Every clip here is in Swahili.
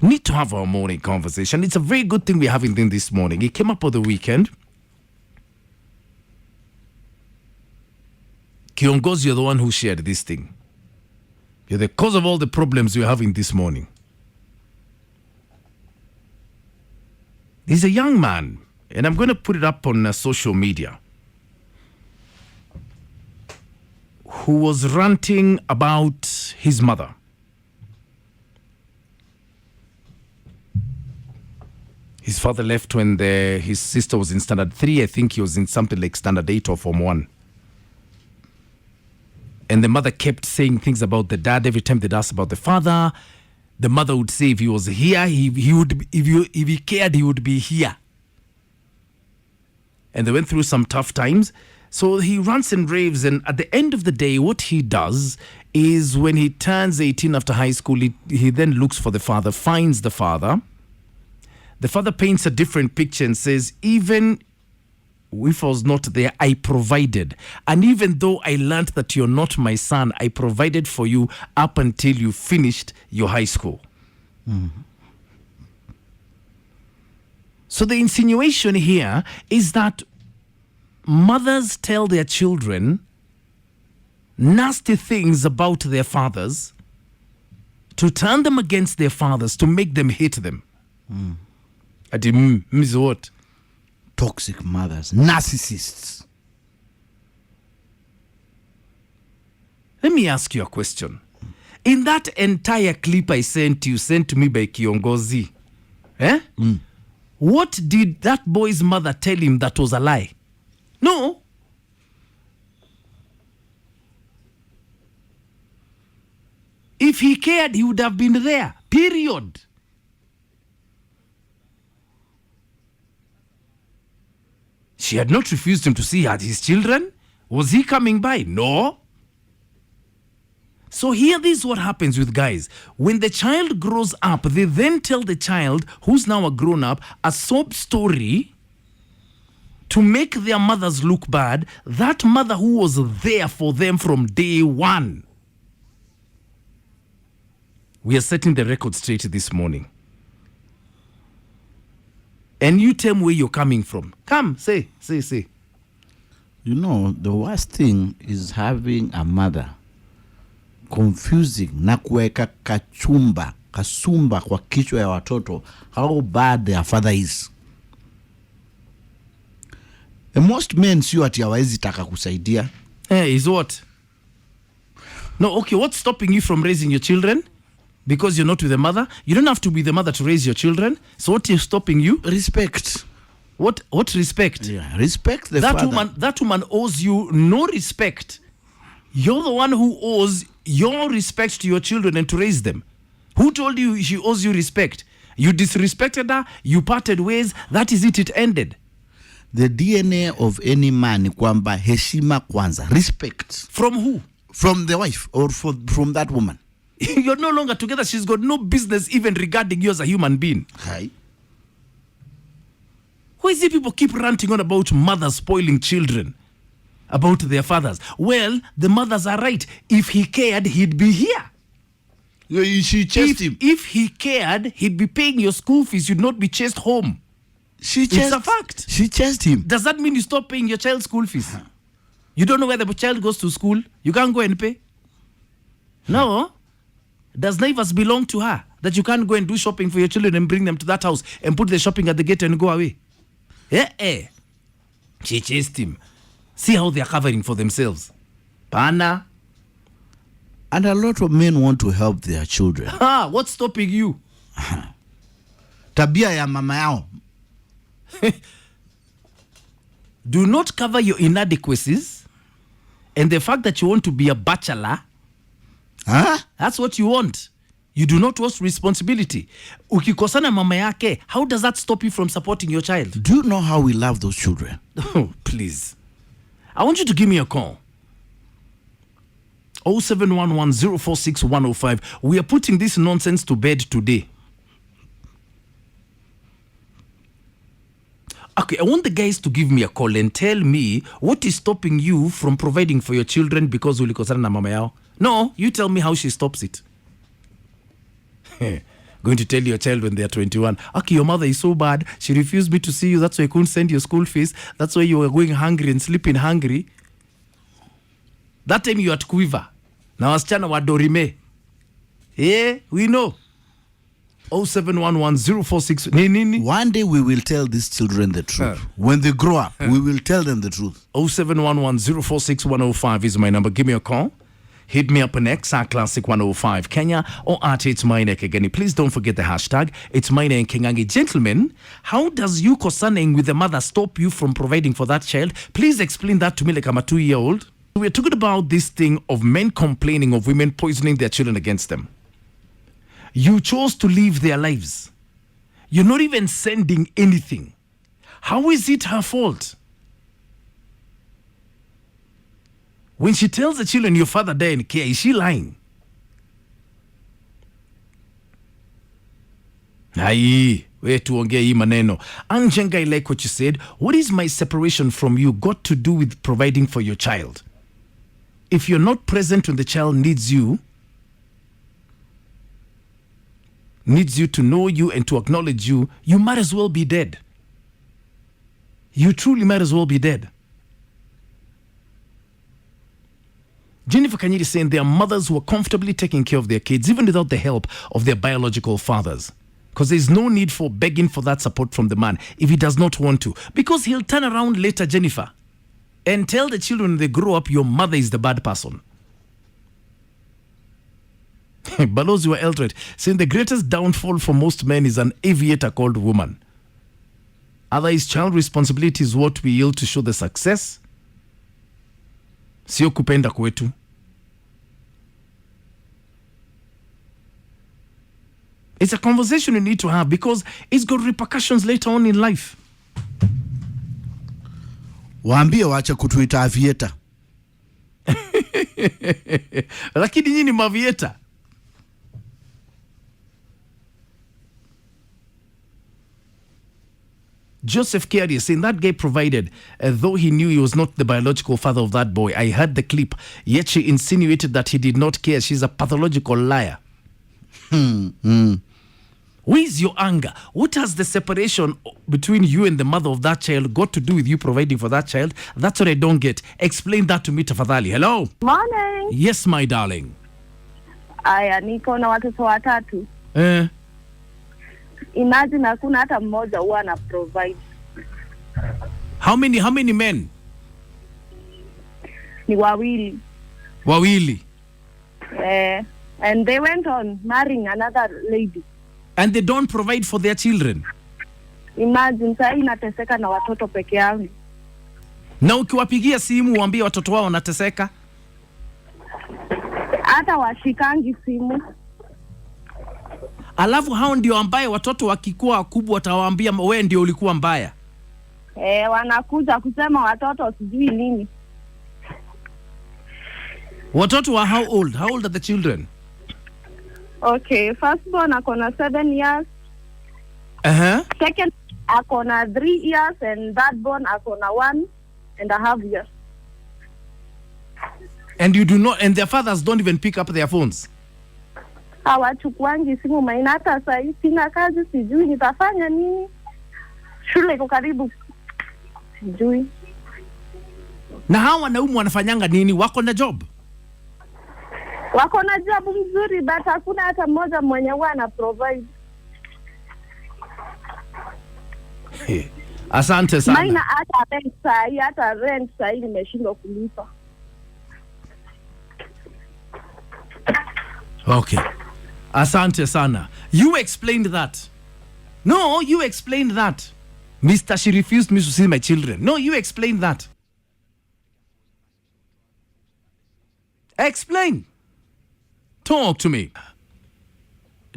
need to have our morning conversation. It's a very good thing we're having this morning. It came up on the weekend. Kiongozi, you're the one who shared this thing. You're the cause of all the problems we're having this morning. He's a young man, and I'm going to put it up on social media, who was ranting about his mother. His father left when his sister was in standard 3. I think he was in something like standard 8 or form 1. And the mother kept saying things about the dad. Every time they'd ask about the father, the mother would say if he was here, he would. If he cared, he would be here. And they went through some tough times. So he rants and raves, and at the end of the day, what he does is when he turns 18 after high school, he then looks for the father, finds the father. The father paints a different picture and says, even if I was not there, I provided. And even though I learned that you're not my son, I provided for you up until you finished your high school. Mm-hmm. So the insinuation here is that mothers tell their children nasty things about their fathers to turn them against their fathers, to make them hate them. Is what? Toxic mothers, narcissists. Let me ask you a question. In that entire clip I sent to me by Kiongozi, what did that boy's mother tell him that was a lie? No. If he cared, he would have been there. Period. She had not refused him to see his children. Was he coming by? No. So here, this is what happens with guys. When the child grows up, they then tell the child, who's now a grown-up, a sob story to make their mothers look bad. That mother who was there for them from day one. We are setting the record straight this morning. And you tell me where you're coming from. Come, say. You know, the worst thing is having a mother confusing na kuweka kasumba kwa kichwa ya watoto how bad their father is. And most men sio ati hawezi taka kusaidia. Is what? No, okay, what's stopping you from raising your children? Because you're not with a mother? You don't have to be the mother to raise your children. So what is stopping you? Respect. What respect? Yeah, respect the father. That woman owes you no respect. You're the one who owes your respect to your children and to raise them. Who told you she owes you respect? You disrespected her, you parted ways, that is it, it ended. The DNA of any man kwamba heshima kwanza. Respect. From who? From the wife or from that woman. You're no longer together. She's got no business even regarding you as a human being. Hi. Why is it people keep ranting on about mothers spoiling children, about their fathers? Well, the mothers are right. If he cared, he'd be here. She chased him. If he cared, he'd be paying your school fees. You'd not be chased home. It's a fact. She chased him. Does that mean you stop paying your child's school fees? You don't know where the child goes to school? You can't go and pay? No. Does Naivas belong to her? That you can't go and do shopping for your children and bring them to that house and put the shopping at the gate and go away? She chased him. See how they are covering for themselves. Pana. And a lot of men want to help their children. What's stopping you? Tabia ya mama yao. Do not cover your inadequacies and the fact that you want to be a bachelor. That's what you want. You do not want responsibility. Ukikosana mama yake, how does that stop you from supporting your child? Do you know how we love those children? Oh, please. I want you to give me a call. 0711-046-105. We are putting this nonsense to bed today. Okay, I want the guys to give me a call and tell me what is stopping you from providing for your children because ulikosana na mama yao. No, you tell me how she stops it. going to tell your child when they are 21, okay, your mother is so bad, she refused me to see you, that's why I couldn't send your school fees, that's why you were going hungry and sleeping hungry. That time you had quiver. Now wasichana wa dorime. Yeah, we know. 0711-046 nini. One day we will tell these children the truth. When they grow up, we will tell them the truth. 0711-046-105 is my number. Give me a call. Hit me up on X at Classic 105 Kenya or at It's Mine Kegani. Please don't forget the hashtag It's Mine Kenyangi. Gentlemen, how does you concerning with the mother stop you from providing for that child? Please explain that to me like I'm a 2-year-old. We're talking about this thing of men complaining of women poisoning their children against them. You chose to live their lives. You're not even sending anything. How is it her fault? When she tells the children your father died in care, is she lying? Aye, we tuongea hii maneno. Anjenga, I like what you said. What is my separation from you got to do with providing for your child? If you're not present when the child needs you to know you and to acknowledge you, you might as well be dead. You truly might as well be dead. Jennifer Kanyiri saying there are mothers who are comfortably taking care of their kids even without the help of their biological fathers. Because there's no need for begging for that support from the man if he does not want to. Because he'll turn around later, Jennifer, and tell the children when they grow up, your mother is the bad person. Balozi wa Eldred saying the greatest downfall for most men is an aviator called woman. Otherwise, child responsibility is what we yield to show the success. Sio kupenda kwetu. It's a conversation you need to have because it's got repercussions later on in life. Waambie waache kutuita aviator. Lakini nyinyi mavieta. Joseph Kiari is saying that guy provided, though he knew he was not the biological father of that boy. I heard the clip, yet she insinuated that he did not care. She's a pathological liar. Where is your anger? What has the separation between you and the mother of that child got to do with you providing for that child? That's what I don't get. Explain that to me, tafadhali. Hello? Morning. Yes, my darling. Aya, niko na watoto watatu. Imagine hakuna hata mmoja huwa ana provide. How many men? Ni wawili. Wawili. And they went on marrying another lady. And they don't provide for their children. Imagine sasa inateseka na watoto peke yangu. Na ukiwapigia simu uambie watoto wao wanateseka? Hata washikangi simu. Alafu hao ndio ambaye watoto wakikuwa wakubwa watawaambia wewe ndio ulikuwa mbaya. Wanakuja kusema watoto sijui nini. Watoto wa how old? How old are the children? Okay, first born akona 7 years. Second akona 3 years and third born akona 1.5 years. And you do not, and their fathers don't even pick up their phones. Hawachukuangi simu maana hata sasa sina kazi sijui nitafanya nini. Shule iko karibu. Sijui. Na hawa wanaume wanafanyanga nini? Wako na job? Wako na job mzuri but hakuna hata mmoja mwenye wana provide. Asante sana. Maana hata rent sai nimeshindwa kulipa. Okay. Asante sana. You explained that. No, you explained that. Mr. She refused me to see my children. No, you explained that. Explain. Talk to me.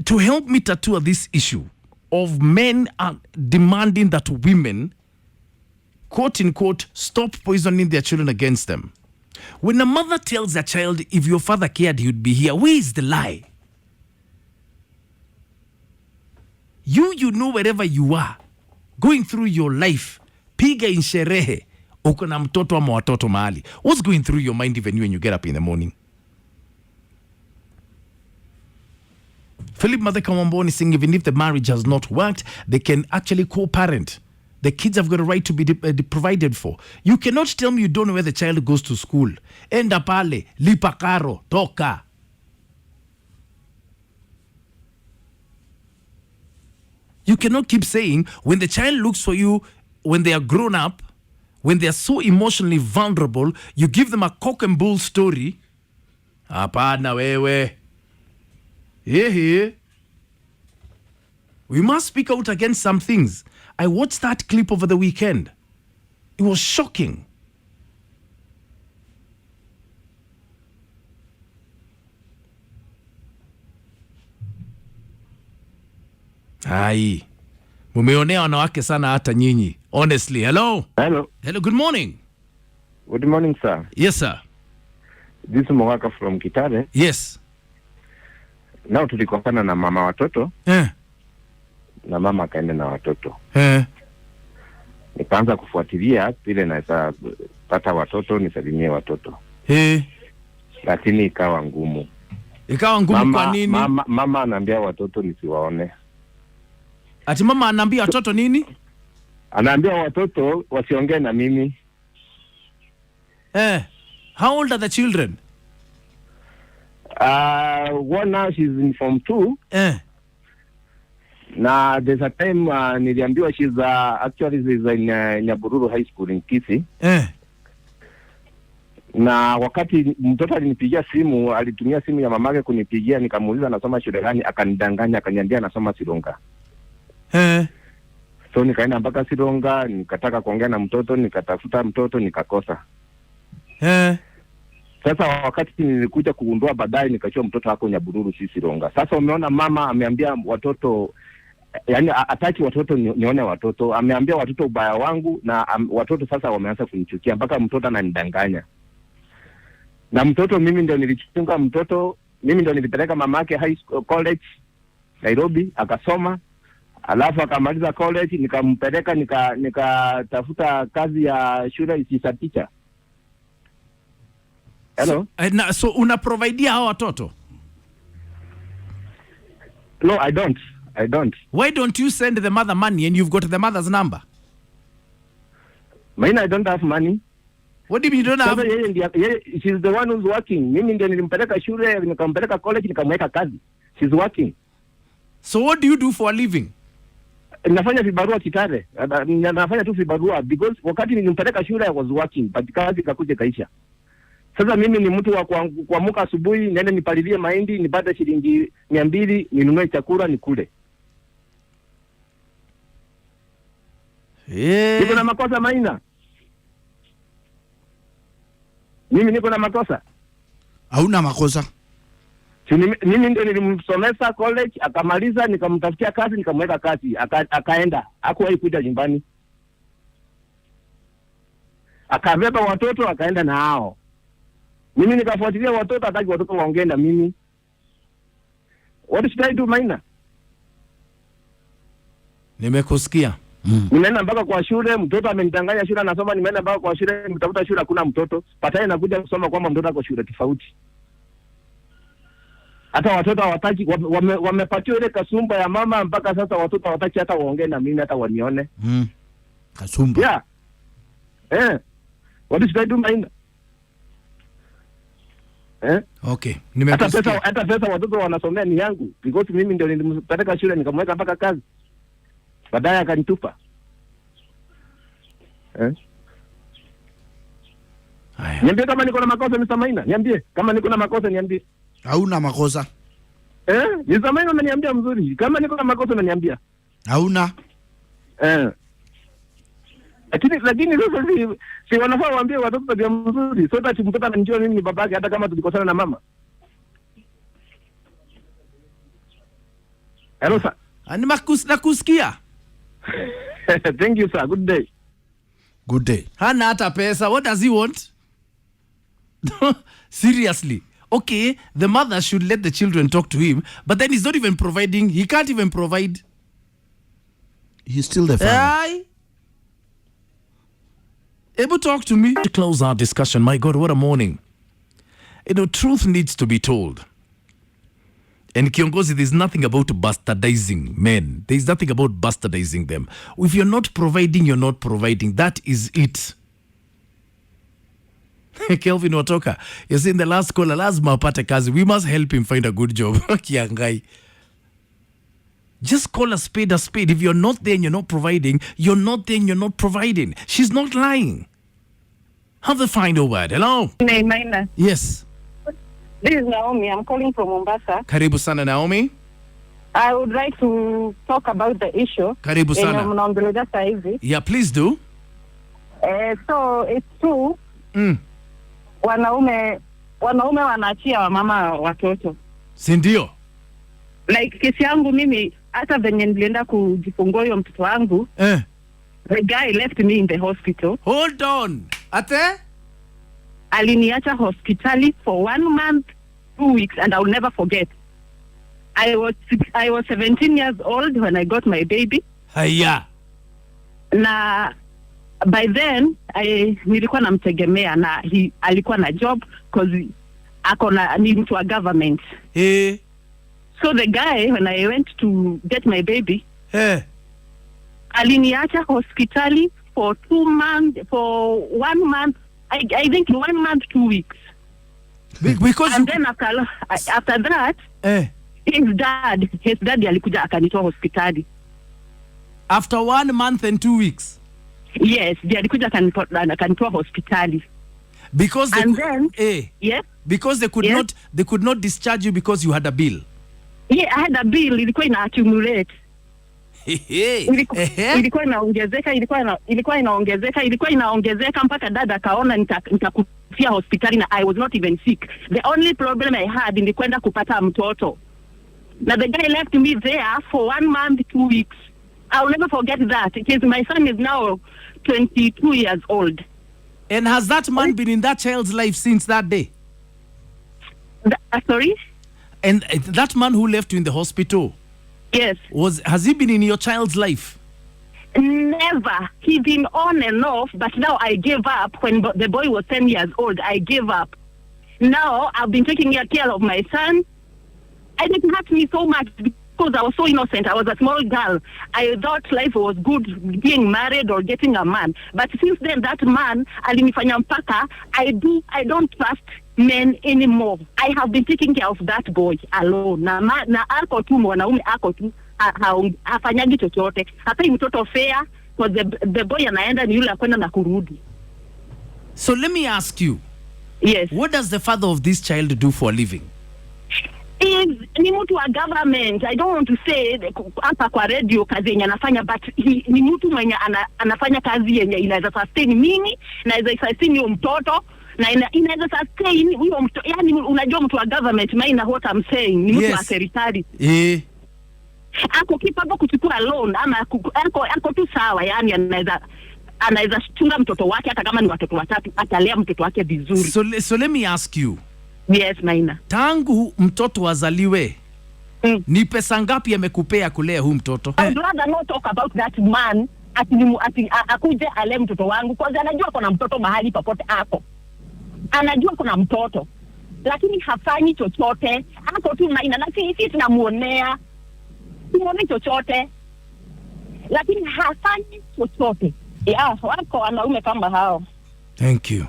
To help me tattoo this issue of men demanding that women, quote unquote, stop poisoning their children against them. When a mother tells a child, if your father cared, he would be here, where is the lie? You know wherever you are, going through your life, piga in sherehe, uko na mtoto ama watoto mahali. What's going through your mind even when you get up in the morning? Philip Madheka Wamboni is saying even if the marriage has not worked, they can actually co-parent. The kids have got a right to be provided for. You cannot tell me you don't know where the child goes to school. Enda pale, lipa karo, toka. You cannot keep saying when the child looks for you, when they are grown up, when they are so emotionally vulnerable, you give them a cock and bull story. Hapana wewe. Yeah. We must speak out against some things. I watched that clip over the weekend. It was shocking. Hai. Mumeonea wanawake sana hata nyinyi. Honestly. Hello. Hello. Hello, good morning. Good morning, sir. Yes, sir. This is Mwaka from Kitale. Yes. Now tulikosana na mama watoto. Na mama akaenda na watoto. Nikaanza kufuatilia vile naweza pata watoto nisalimie watoto. Lakini ikawa ngumu. Ikawa ngumu kwa nini? Mama anaambia watoto nisiwaone. Ati mama anaambia watoto nini? Anaambia watoto wasiongee na mimi. How old are the children? One now she's in Form 2. Na there's a time niliambiwa she's actually is in Nyabururu High School in Kisii. Na wakati mtoto alinipigia simu, alitumia simu ya mamake kunipigia, nikamuuliza anasoma shule gani, akanidanganya, akaniambia anasoma Sironga. So nikaenda mpaka Sironga, nikataka kuongea na mtoto, nikatafuta mtoto, nikakosa. Sasa wakati nilikuja kugundua baadaye, nikachua mtoto wako Nyabururu si Sironga. Sasa umeona mama ameambia watoto, yani ataki watoto nione watoto, ameambia watoto ubaya wangu, na watoto sasa wameanza kunichukia mpaka mtoto ananidanganya. Na mtoto mimi ndio nilichunga mtoto, mimi ndio nilipeleka mamake high school, college Nairobi akasoma, alafu akamaliza college, nikampeleka nikatafuta kazi ya shule isa teacher. Hello. So una provide hao watoto? No, I don't. Why don't you send the mother money and you've got the mother's number? Mine, I don't have money. What do you mean you don't have? She's the one who's working. Mimi ndio nilimpeleka shule, nikampeleka college, nikamweka kazi. She's working. So what do you do for a living? Nafanya vibarua Kitale. Nafanya tu vibarua because wakati nilimpeleka shule I was working, but kazi kakuja kaisha. Sasa mimi ni mtu wa kuamka asubuhi, niende nipalilie mahindi, nipate shilingi 200, ninunue chakula nikule. Niko na makosa Maina? Mimi niko na makosa? Hauna makosa. Mimi ndio nilimsomesa college, akamaliza, nikamtafutia kazi, nikamweka kazi, akaenda. Hakuwahi kuja nyumbani. Akabeba watoto akaenda na hao. Mimi nikafuatilia watoto, hataki watoto waongee na mimi. What should I do, Maina? Nimekusikia. Nimeenda mpaka kwa shule, mtoto amenidanganya shule anasoma, nimeenda mpaka kwa shule, nimetafuta shule hakuna mtoto. Baadaye nakuja kusoma kwamba mtoto ako shule tofauti. Hata watoto hawataki, wamepatiwa ile kasumba ya mama, mpaka sasa watoto hawataki hata waongee na mimi, hata wanione. Kasumba. Yeah. What should I do, Maina? Okay. Hata pesa watoto wanasomea ni yangu because mimi ndio nilimpeleka shule nikamweka mpaka kazi. Baadaye akanitupa. Niambie kama niko na makosa Mr. Maina, niambie kama niko na makosa niambie. Hauna makosa. Mr. Maina ameniambia mzuri. Kama niko na makosa unaniambia. Hauna. Lakini sasa si wanafaa waambie watoto tabia mzuri. So that mtoto anajua mimi ni babake hata kama tulikosana na mama. Hello sir. Nakusikia. Thank you sir. Good day. Good day. Hana hata pesa. What does he want? Seriously. Okay, the mother should let the children talk to him, but then he's not even providing. He can't even provide. He's still the father. Able to talk to me? To close our discussion, my God, what a morning. Truth needs to be told. And Kiongozi, there's nothing about bastardizing men. There's nothing about bastardizing them. If you're not providing, you're not providing. That is it. Kelvin Watoka, you're saying the last caller, lazima apate kazi. We must help him find a good job. Kiangai. Just call a spade a spade. If you're not there and you're not providing, you're not there and you're not providing. She's not lying. Have the final word. Hello? Maina. Yes. This is Naomi. I'm calling from Mombasa. Karibu sana, Naomi. I would like to talk about the issue. Karibu sana. Yeah, please do. So it's true. Wanaume wanaachia wamama watoto. Si ndio? Like kesi yangu mimi hata venye nilienda kujifungua huyo mtoto wangu. The guy left me in the hospital. Hold on. Ate? Aliniacha hospitali for 1 month, 2 weeks, and I'll never forget. I was 17 years old when I got my baby. Haya. Na by then nilikuwa namtegemea na alikuwa na job cause ni mtu wa government. So the guy, when I went to get my baby, aliniacha hospitali for 2 months, for 1 month, I think 1 month, 2 weeks. Because and then after that, his dad alikuja akanitoa hospitali. After 1 month and 2 weeks? Yes, they alikuja akanitoa hospitali. Because yes, because they could not discharge you because you had a bill. Yeah, I had a bill. Ilikuwa ina accumulate. Ilikuwa inaongezeka mpaka dada kaona nitakufia hospitali na I was not even sick. The only problem I had ni kwenda kupata mtoto. Now the guy left me there for 1 month, 2 weeks. I'll never forget that. My son is now 22 years old. And has that man been in that child's life since that day? Sorry? And that man who left you in the hospital, yes, has he been in your child's life? Never. He's been on and off, but now I gave up. When the boy was 10 years old, I gave up. Now I've been taking care of my son. And it hurt me so much because I was so innocent. I was a small girl. I thought life was good, being married or getting a man. But since then, that man, alinifanya mpaka, I don't trust men anymore. I have been taking care of that boy alone. Na ako tu mwanaume ako tu hafanyagi chochote. Hata mtoto fair because the boy anaenda ni yule akwenda na kurudi. So let me ask you. Yes. What does the father of this child do for a living? Ni mtu wa government. I don't want to say hapa kwa radio kazi yenye anafanya, but ni mtu mwenye anafanya kazi yenye inaweza sustain mimi, inaweza sustain huyo mtoto, na inaweza sustain huyo mtoto. Yani unajua mtu wa government, maana what I'm saying ni mtu wa serikali. Ako kipapo kuchukua loan ama ako tu sawa, yani anaweza chunga mtoto wake hata kama ni watoto watatu, atalea mtoto wake vizuri. So let me ask you. Yes, Maina. Tangu mtoto azaliwe, ni pesa ngapi amekupea kulea huyu mtoto? I'd rather not talk about that man akuje ale mtoto wangu kwa sababu anajua kuna mtoto mahali popote ako. Anajua kuna mtoto. Lakini hafanyi chochote. Ako tu Maina na sisi tunamuonea. Tunamuonea chochote. Lakini hafanyi chochote. Wako wanaume kama hao. Thank you.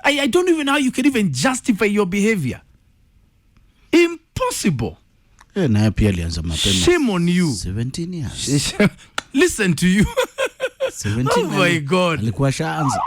I don't even know how you can even justify your behavior. Impossible. Na pia alianza mapema. Shame on you. 17 years. Listen to you. 17 oh my God. Alikuwa shaanza.